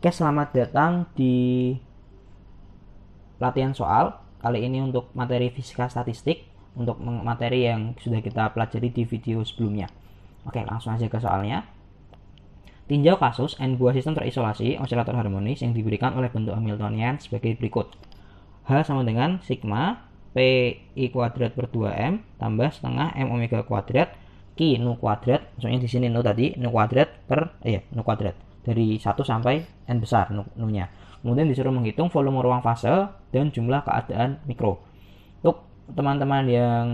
Oke, selamat datang di latihan soal. Kali ini untuk materi fisika statistik, untuk materi yang sudah kita pelajari di video sebelumnya. Oke, langsung aja ke soalnya. Tinjau kasus N buah sistem terisolasi osilator harmonis yang diberikan oleh bentuk Hamiltonian sebagai berikut. H sama dengan sigma PI kuadrat per 2M tambah setengah M omega kuadrat Q nu kuadrat, maksudnya di sini nu tadi, nu kuadrat per, nu kuadrat. Dari 1 sampai N besar nu-nya. Kemudian disuruh menghitung volume ruang fase dan jumlah keadaan mikro. Untuk teman-teman yang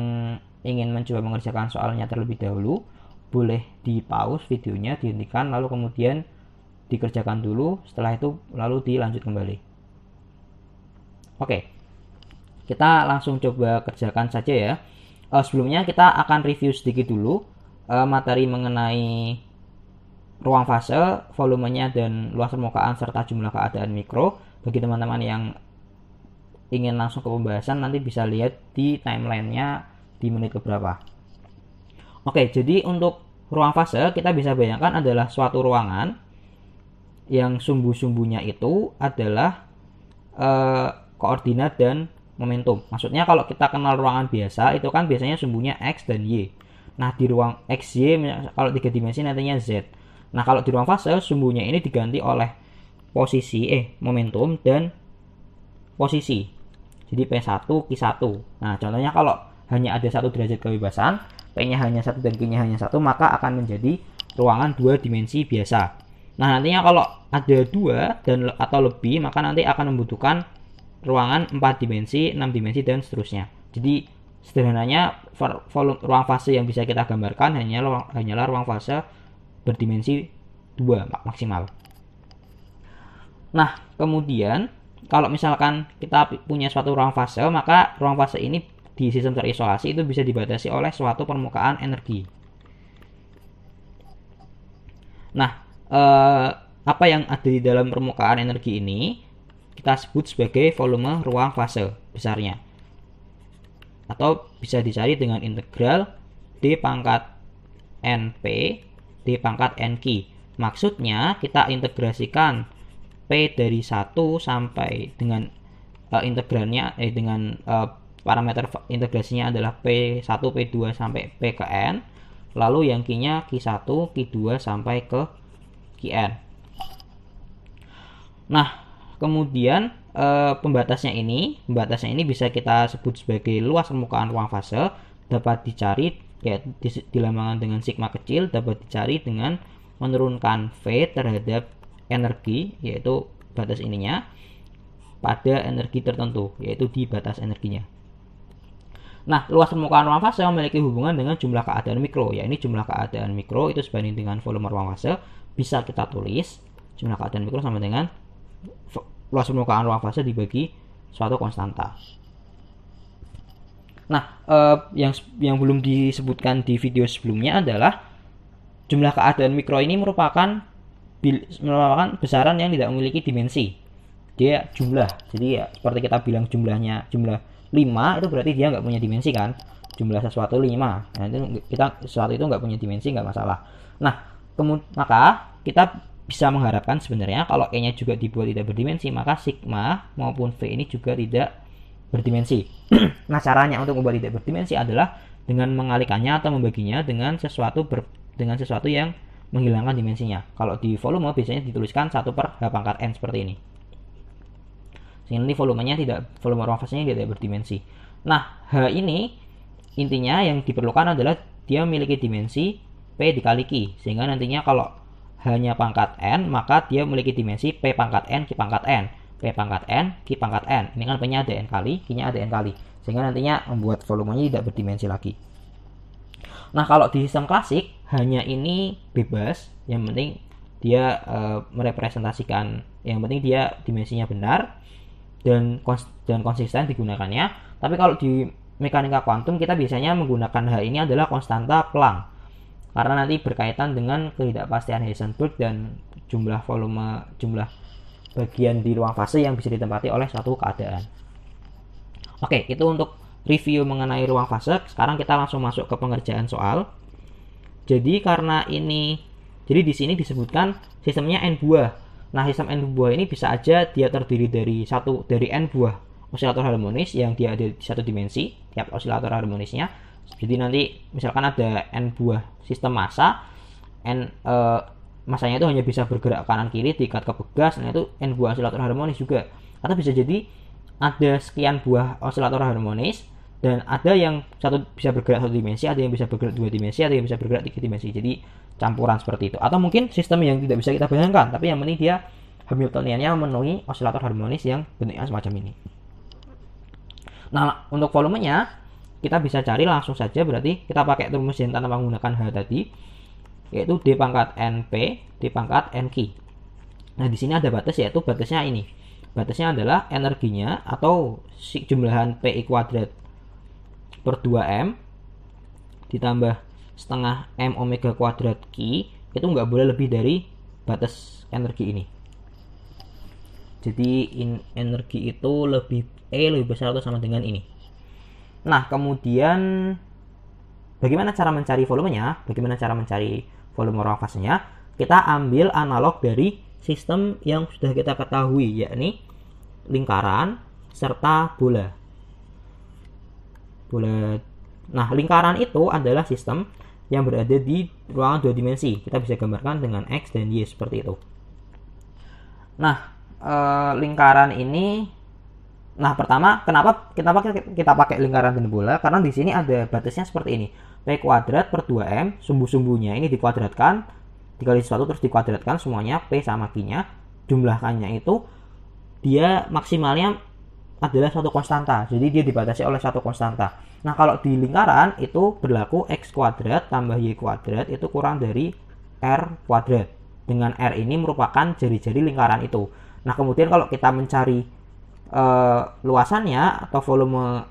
ingin mencoba mengerjakan soalnya terlebih dahulu, boleh di pause videonya, dihentikan, lalu kemudian dikerjakan dulu, setelah itu lalu dilanjut kembali. Oke, kita langsung coba kerjakan saja ya. Sebelumnya kita akan review sedikit dulu materi mengenai ruang fase, volumenya dan luas permukaan serta jumlah keadaan mikro. Bagi teman-teman yang ingin langsung ke pembahasan, nanti bisa lihat di timelinenya di menit keberapa. Oke, jadi untuk ruang fase kita bisa bayangkan adalah suatu ruangan yang sumbu-sumbunya itu adalah koordinat dan momentum. Maksudnya kalau kita kenal ruangan biasa, itu kan biasanya sumbunya X dan Y. Nah, di ruang X, Y, kalau 3 dimensi nantinya Z. Nah, kalau di ruang fase, sumbunya ini diganti oleh posisi, momentum dan posisi. Jadi P1, Q1. Nah, contohnya kalau hanya ada 1 derajat kebebasan, P-nya hanya 1 dan Q-nya hanya 1, maka akan menjadi ruangan 2 dimensi biasa. Nah, nantinya kalau ada 2 dan atau lebih, maka nanti akan membutuhkan ruangan 4 dimensi, 6 dimensi, dan seterusnya. Jadi, sederhananya, ruang fase yang bisa kita gambarkan hanyalah ruang fase berdimensi 2 maksimal. Nah, kemudian kalau misalkan kita punya suatu ruang fase, maka ruang fase ini di sistem terisolasi itu bisa dibatasi oleh suatu permukaan energi. Nah, apa yang ada di dalam permukaan energi ini kita sebut sebagai volume ruang fase besarnya. Atau bisa dicari dengan integral D pangkat NP D pangkat NQ. Maksudnya kita integrasikan P dari 1 sampai dengan integralnya dengan parameter integrasinya adalah P1, P2 sampai P ke N. Lalu yang Q-nya Q1, Q2 sampai ke Qn. Nah, kemudian pembatasnya ini bisa kita sebut sebagai luas permukaan ruang fase, dapat dicari ya di lambangan dengan sigma kecil, dapat dicari dengan menurunkan V terhadap energi, yaitu batas ininya, pada energi tertentu, yaitu di batas energinya. Nah, luas permukaan ruang fase memiliki hubungan dengan jumlah keadaan mikro, ya ini jumlah keadaan mikro itu sebanding dengan volume ruang fase. Bisa kita tulis jumlah keadaan mikro sama dengan luas permukaan ruang fase dibagi suatu konstanta. Nah, yang belum disebutkan di video sebelumnya adalah jumlah keadaan mikro ini merupakan besaran yang tidak memiliki dimensi. Dia jumlah. Jadi ya seperti kita bilang jumlah 5 itu berarti dia nggak punya dimensi kan. Jumlah sesuatu 5. Nah, itu sesuatu itu nggak punya dimensi, nggak masalah. Nah, maka kita bisa mengharapkan sebenarnya kalau E-nya juga dibuat tidak berdimensi, maka sigma maupun V ini juga tidak berdimensi. Nah, caranya untuk membuat tidak berdimensi adalah dengan mengalikannya atau membaginya dengan sesuatu yang menghilangkan dimensinya. Kalau di volume biasanya dituliskan 1 per H pangkat N seperti ini. Sehingga nanti volume ruang fasenya tidak berdimensi. Nah, H ini intinya yang diperlukan adalah dia memiliki dimensi P dikali Q. Sehingga nantinya kalau H-nya pangkat N, maka dia memiliki dimensi P pangkat N, Q pangkat N. P pangkat N, Q pangkat N. Ini kan P-nya ada N kali, Q-nya ada N kali. Sehingga nantinya membuat volumenya tidak berdimensi lagi. Nah, kalau di sistem klasik, hanya ini bebas. Yang penting dia merepresentasikan, yang penting dia dimensinya benar dan konsisten digunakannya. Tapi kalau di mekanika kuantum, kita biasanya menggunakan H ini adalah konstanta Planck. Karena nanti berkaitan dengan ketidakpastian Heisenberg dan jumlah bagian di ruang fase yang bisa ditempati oleh suatu keadaan. Oke, itu untuk review mengenai ruang fase. Sekarang kita langsung masuk ke pengerjaan soal. Jadi di sini disebutkan sistemnya N buah. Nah, sistem n buah ini bisa aja dia terdiri dari n buah osilator harmonis yang dia ada di satu dimensi tiap osilator harmonisnya. Jadi nanti misalkan ada n buah sistem massa, masanya itu hanya bisa bergerak kanan kiri tingkat kebegas, nah itu n buah osilator harmonis juga. Atau bisa jadi ada sekian buah osilator harmonis dan ada yang bisa bergerak satu dimensi, ada yang bisa bergerak dua dimensi, ada yang bisa bergerak tiga dimensi. Jadi campuran seperti itu. Atau mungkin sistem yang tidak bisa kita bayangkan, tapi yang penting dia Hamiltoniannya memenuhi osilator harmonis yang bentuknya semacam ini. Nah, untuk volumenya kita bisa cari langsung saja, berarti kita pakai rumus yang tanpa menggunakan H tadi, yaitu D pangkat NP, D pangkat NQ. Nah, di sini ada batas, yaitu batasnya ini. Batasnya adalah energinya atau jumlahan PI kuadrat per 2M ditambah setengah M omega kuadrat Q, itu nggak boleh lebih dari batas energi ini. Jadi energi itu lebih besar atau sama dengan ini. Nah, kemudian bagaimana cara mencari volumenya? Bagaimana cara mencari volume ruang fasenya? Kita ambil analog dari sistem yang sudah kita ketahui, yakni lingkaran serta bola. Nah, lingkaran itu adalah sistem yang berada di ruangan dua dimensi. Kita bisa gambarkan dengan X dan Y seperti itu. Nah, lingkaran ini, nah pertama kenapa kita pakai lingkaran dan bola? Karena di sini ada batasnya seperti ini. P kuadrat per 2M, sumbu-sumbunya ini dikuadratkan, dikali sesuatu terus dikuadratkan semuanya, P sama Q-nya, jumlahkannya itu dia maksimalnya adalah suatu konstanta. Jadi dia dibatasi oleh satu konstanta. Nah, kalau di lingkaran itu berlaku X kuadrat tambah Y kuadrat itu kurang dari R kuadrat. Dengan R ini merupakan jari-jari lingkaran itu. Nah, kemudian kalau kita mencari luasannya atau volume,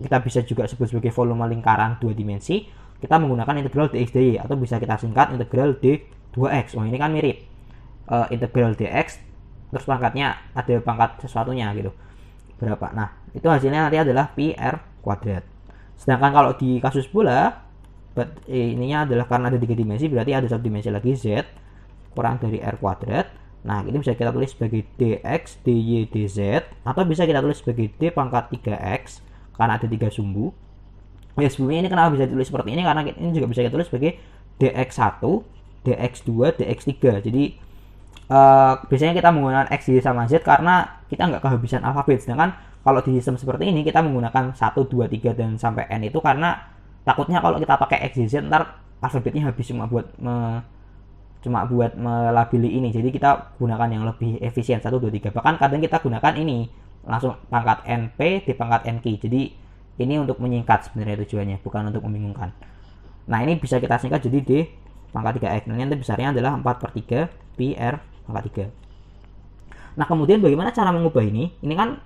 kita bisa juga sebut sebagai volume lingkaran dua dimensi, kita menggunakan integral dx dy atau bisa kita singkat integral d2x. Wah, ini kan mirip. Integral dx terus pangkatnya ada pangkat sesuatunya gitu. Berapa? Nah, itu hasilnya nanti adalah pi r kuadrat. Sedangkan kalau di kasus bola, ininya adalah karena ada 3 dimensi, berarti ada satu dimensi lagi z kurang dari r kuadrat. Nah, ini bisa kita tulis sebagai dx, dy, dz, atau bisa kita tulis sebagai d pangkat 3x karena ada 3 sumbu. Ya, sebelumnya ini kenapa bisa ditulis seperti ini? Karena ini juga bisa kita tulis sebagai dx1, dx2, dx3. Jadi biasanya kita menggunakan x, y sama z karena kita nggak kehabisan alfabet. Sedangkan kalau di sistem seperti ini kita menggunakan 1, 2, 3 dan sampai n itu karena takutnya kalau kita pakai x, y, z ntar alfabetnya habis cuma buat melabeli ini. Jadi kita gunakan yang lebih efisien 1, 2, 3. Bahkan kadang kita gunakan ini langsung pangkat np di pangkat nq. Jadi ini untuk menyingkat sebenarnya tujuannya, bukan untuk membingungkan. Nah, ini bisa kita singkat jadi d pangkat 3x. Nah, nanti besarnya adalah 4/3 pi r pangkat 3. Nah, kemudian bagaimana cara mengubah ini? Ini kan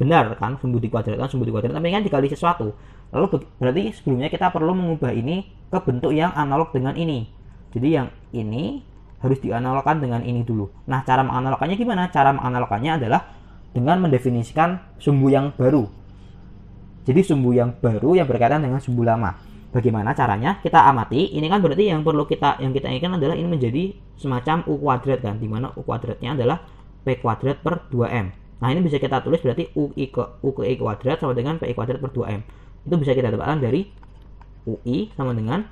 benar kan, sumbu dikuadratkan, tapi kan dikali sesuatu. Lalu berarti sebelumnya kita perlu mengubah ini ke bentuk yang analog dengan ini. Jadi yang ini harus dianalogkan dengan ini dulu. Nah, cara menganalogkannya gimana? Cara menganalogkannya adalah dengan mendefinisikan sumbu yang baru. Jadi sumbu yang baru yang berkaitan dengan sumbu lama. Bagaimana caranya? Kita amati. Ini kan berarti yang kita inginkan adalah ini menjadi semacam u kuadrat kan, dimana u kuadratnya adalah p kuadrat per 2m. Nah, ini bisa kita tulis berarti u ke i kuadrat sama dengan pi kuadrat per 2m. Itu bisa kita dapatkan dari ui sama dengan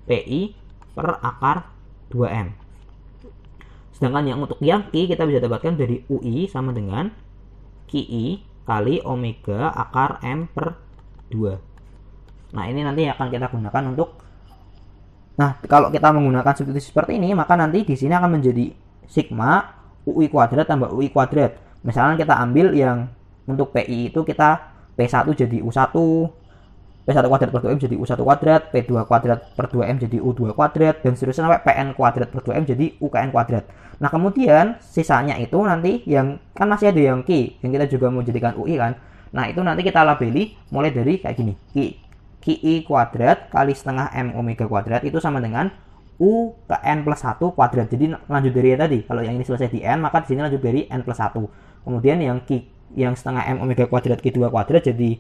pi per akar 2m. Sedangkan yang untuk yang Q kita bisa dapatkan dari ui sama dengan Qi kali omega akar m per 2. Nah, ini nanti akan kita gunakan untuk, nah kalau kita menggunakan substitusi seperti ini, maka nanti di sini akan menjadi sigma ui kuadrat tambah ui kuadrat. Misalnya kita ambil yang untuk pi itu kita p1 jadi u1, p1 kuadrat per 2m jadi u1 kuadrat, p2 kuadrat per 2m jadi u2 kuadrat, dan seterusnya sampai pn kuadrat per 2m jadi ukn kuadrat. Nah, kemudian sisanya itu nanti yang kan masih ada yang Q yang kita juga mau jadikan ui kan. Nah, itu nanti kita labeli mulai dari kayak gini. Qi kuadrat kali setengah m omega kuadrat itu sama dengan u ke n plus 1 kuadrat. Jadi lanjut dari yang tadi. Kalau yang ini selesai di n, maka di sini lanjut dari n plus 1. Kemudian yang Q yang setengah m omega kuadrat Q2 kuadrat jadi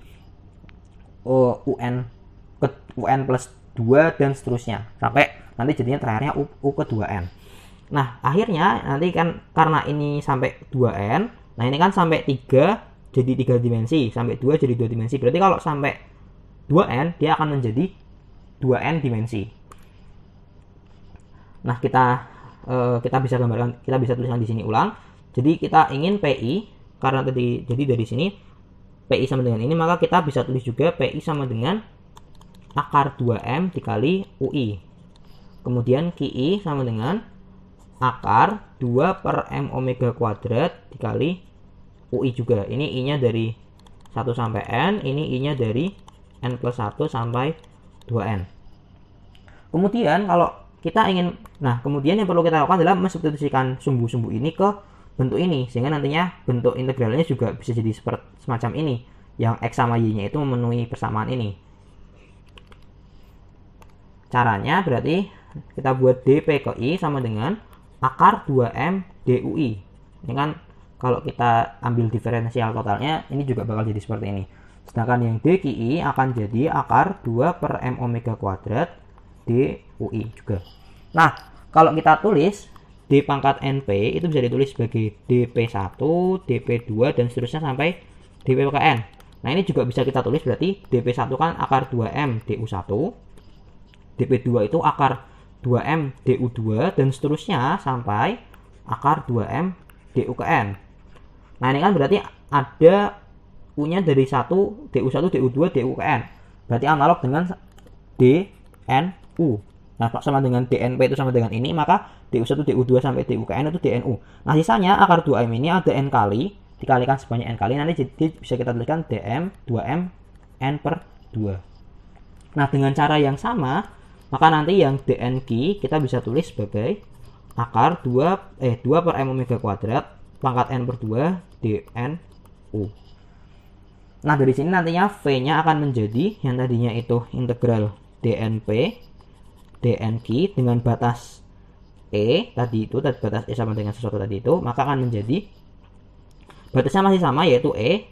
un plus 2 dan seterusnya sampai nanti jadinya terakhirnya u ke 2n. Nah, akhirnya nanti kan karena ini sampai 2n, nah ini kan sampai 3 jadi 3 dimensi, sampai 2 jadi 2 dimensi. Berarti kalau sampai 2n dia akan menjadi 2n dimensi. Nah, kita bisa gambarkan, kita bisa tuliskan di sini ulang. Jadi kita ingin PI, karena tadi jadi dari sini PI sama dengan ini, maka kita bisa tulis juga PI sama dengan akar 2M dikali UI. Kemudian QI sama dengan akar 2 per M omega kuadrat dikali UI juga. Ini I-nya dari 1 sampai N, ini I-nya dari N plus 1 sampai 2N. Kemudian kalau kita ingin, nah kemudian yang perlu kita lakukan adalah mensubstitusikan sumbu-sumbu ini ke bentuk ini, sehingga nantinya bentuk integralnya juga bisa jadi semacam ini, yang X sama Y-nya itu memenuhi persamaan ini. Caranya berarti kita buat dP ke I sama dengan akar 2M DUI. Ini kan kalau kita ambil diferensial totalnya, ini juga bakal jadi seperti ini. Sedangkan yang DQI akan jadi akar 2 per M omega kuadrat DUI juga. Nah, kalau kita tulis D pangkat NP itu bisa ditulis sebagai DP1, DP2, dan seterusnya sampai DP ke N. Nah, ini juga bisa kita tulis berarti DP1 kan akar 2M DU1, DP2 itu akar 2M DU2, dan seterusnya sampai akar 2M DU ke N. Nah, ini kan berarti ada U-nya dari 1, DU1, DU2, DU ke N. Berarti analog dengan DNU. Nah, sama dengan DNP itu sama dengan ini, maka DU1, DU2 sampai DU ke N itu DNU. Nah, sisanya akar 2M ini ada N kali, dikalikan sebanyak N kali, nanti jadi bisa kita tuliskan DM 2M N per 2. Nah, dengan cara yang sama, maka nanti yang DNQ kita bisa tulis sebagai akar 2 per M omega kuadrat pangkat N per 2 DNU. Nah, dari sini nantinya V-nya akan menjadi yang tadinya itu integral DNP DNQ dengan batas E tadi itu, batas E sama dengan sesuatu tadi itu, maka akan menjadi batasnya masih sama yaitu E.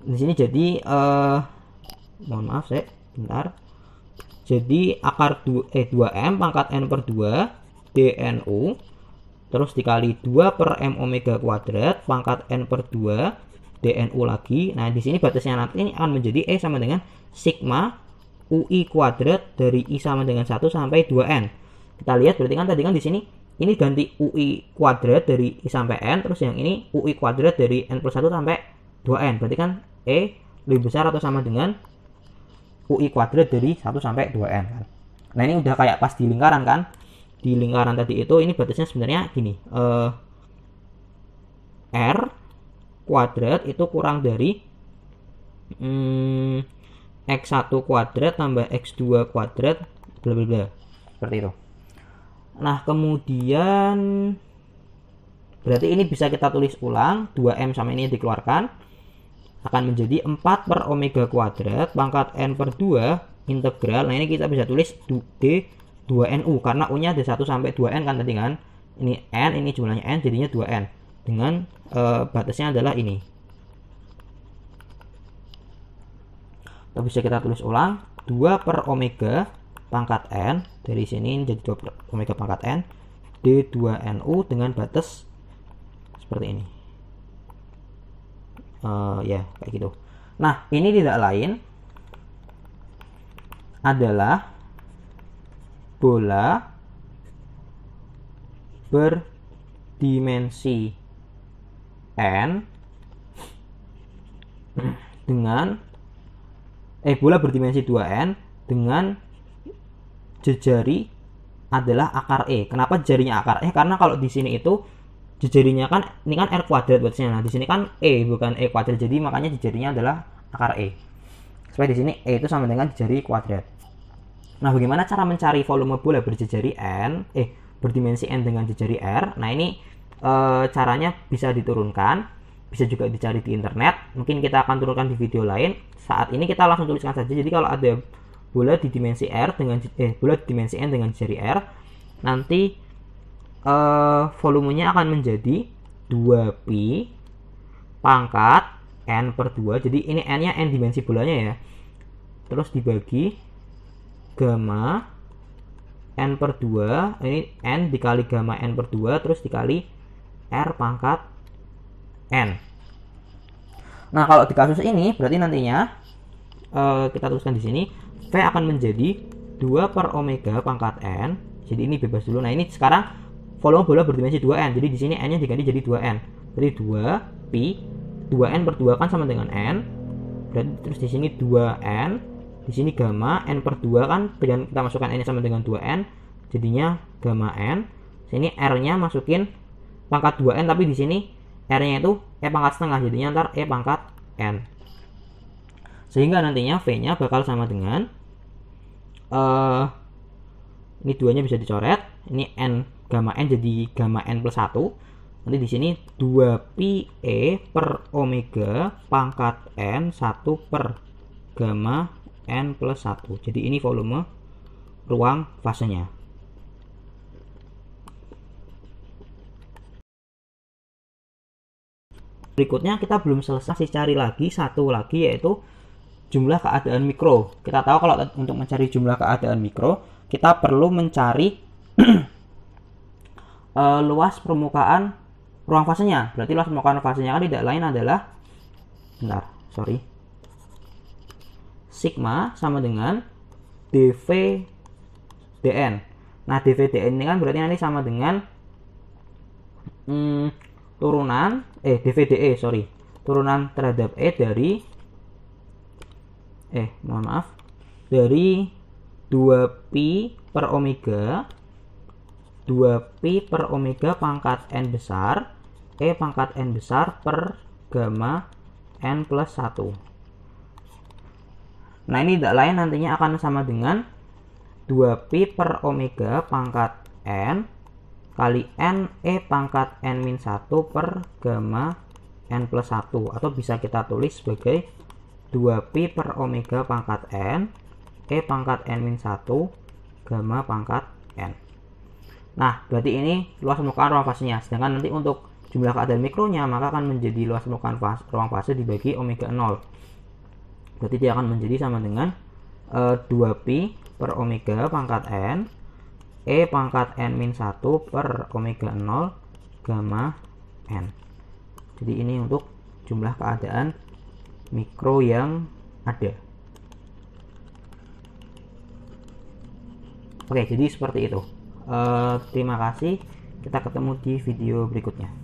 Di sini jadi mohon maaf saya bentar. Jadi akar 2M pangkat N per 2 DNU terus dikali 2 per M omega kuadrat pangkat N per 2 DNU lagi. Nah, di sini batasnya nanti ini akan menjadi E sama dengan sigma UI kuadrat dari I sama dengan 1 sampai 2N. Kita lihat berarti kan tadi kan di sini ini ganti UI kuadrat dari I sampai N, terus yang ini UI kuadrat dari N plus 1 sampai 2N. Berarti kan E lebih besar atau sama dengan UI kuadrat dari 1 sampai 2N kan. Nah, ini udah kayak pas di lingkaran kan. Di lingkaran tadi itu ini batasnya sebenarnya gini. R kuadrat itu kurang dari X1 kuadrat tambah X2 kuadrat bla bla bla. Seperti itu. Nah, kemudian berarti ini bisa kita tulis ulang, 2M sama ini dikeluarkan akan menjadi 4 per omega kuadrat pangkat N per 2 integral. Nah, ini kita bisa tulis D 2NU karena U-nya dari 1 sampai 2N kan tadi kan. Ini N, ini jumlahnya N, jadinya 2N. Dengan batasnya adalah ini. Atau bisa kita tulis ulang, 2 per omega pangkat N, dari sini jadi 2 per omega pangkat N D2NU dengan batas seperti ini. Ya, kayak gitu. Nah, ini tidak lain adalah bola berdimensi N dengan bola berdimensi 2N dengan jejari adalah akar E. Kenapa jejarinya akar E? Karena kalau di sini itu jejarinya kan ini kan R kuadrat batasnya. Nah, di sini kan E bukan E kuadrat. Jadi makanya jejarinya adalah akar E. Supaya di sini E itu sama dengan jejari kuadrat. Nah, bagaimana cara mencari volume bola berjejari N? Berdimensi N dengan jejari R. Nah, ini caranya bisa diturunkan, bisa juga dicari di internet. Mungkin kita akan turunkan di video lain. Saat ini kita langsung tuliskan saja. Jadi kalau ada bola di dimensi R dengan bola di dimensi N dengan jejari R, nanti volumenya akan menjadi 2pi pangkat N per 2. Jadi ini N-nya N dimensi bolanya ya. Terus dibagi gamma N per 2, ini N dikali gamma N per 2, terus dikali R pangkat N. Nah, kalau di kasus ini, berarti nantinya kita tuliskan di sini, V akan menjadi 2 per omega pangkat N. Jadi ini bebas dulu. Nah, ini sekarang volume bola berdimensi 2N. Jadi di sini N-nya diganti jadi 2N. Jadi 2 pi 2N per 2 kan sama dengan N. Berarti terus di sini 2N, di sini gamma N per 2 kan dengan kita masukkan N sama dengan 2N, jadinya gamma N. Sini R-nya masukin pangkat 2N, tapi di sini R-nya itu E pangkat setengah, jadinya ntar E pangkat N. Sehingga nantinya V-nya bakal sama dengan ini 2-nya bisa dicoret, ini N gamma N jadi gamma N plus 1. Nanti di sini 2 pi E per omega pangkat N 1 per gamma N plus 1. Jadi ini volume ruang fasenya. Berikutnya kita belum selesai, masih cari lagi satu lagi, yaitu jumlah keadaan mikro. Kita tahu kalau untuk mencari jumlah keadaan mikro, kita perlu mencari luas permukaan ruang fasenya. Berarti luas permukaan fasenya kan tidak lain adalah sigma sama dengan dv dn. Nah, dv dn ini kan berarti nanti sama dengan turunan turunan terhadap E dari dari 2pi per omega 2pi per omega pangkat N besar E pangkat N besar per gamma N plus 1. Nah, ini tidak lain nantinya akan sama dengan 2pi per omega pangkat N kali N E pangkat N min 1 per gamma N plus 1. Atau bisa kita tulis sebagai 2pi per omega pangkat N E pangkat N min 1 gamma pangkat N. Nah, berarti ini luas permukaan ruang fasenya. Sedangkan nanti untuk jumlah keadaan mikronya, maka akan menjadi luas permukaan ruang fase dibagi omega 0. Berarti dia akan menjadi sama dengan 2pi per omega pangkat N E pangkat N min 1 per omega 0 gamma N. Jadi ini untuk jumlah keadaan mikro yang ada. Oke, jadi seperti itu. Terima kasih. Kita ketemu di video berikutnya.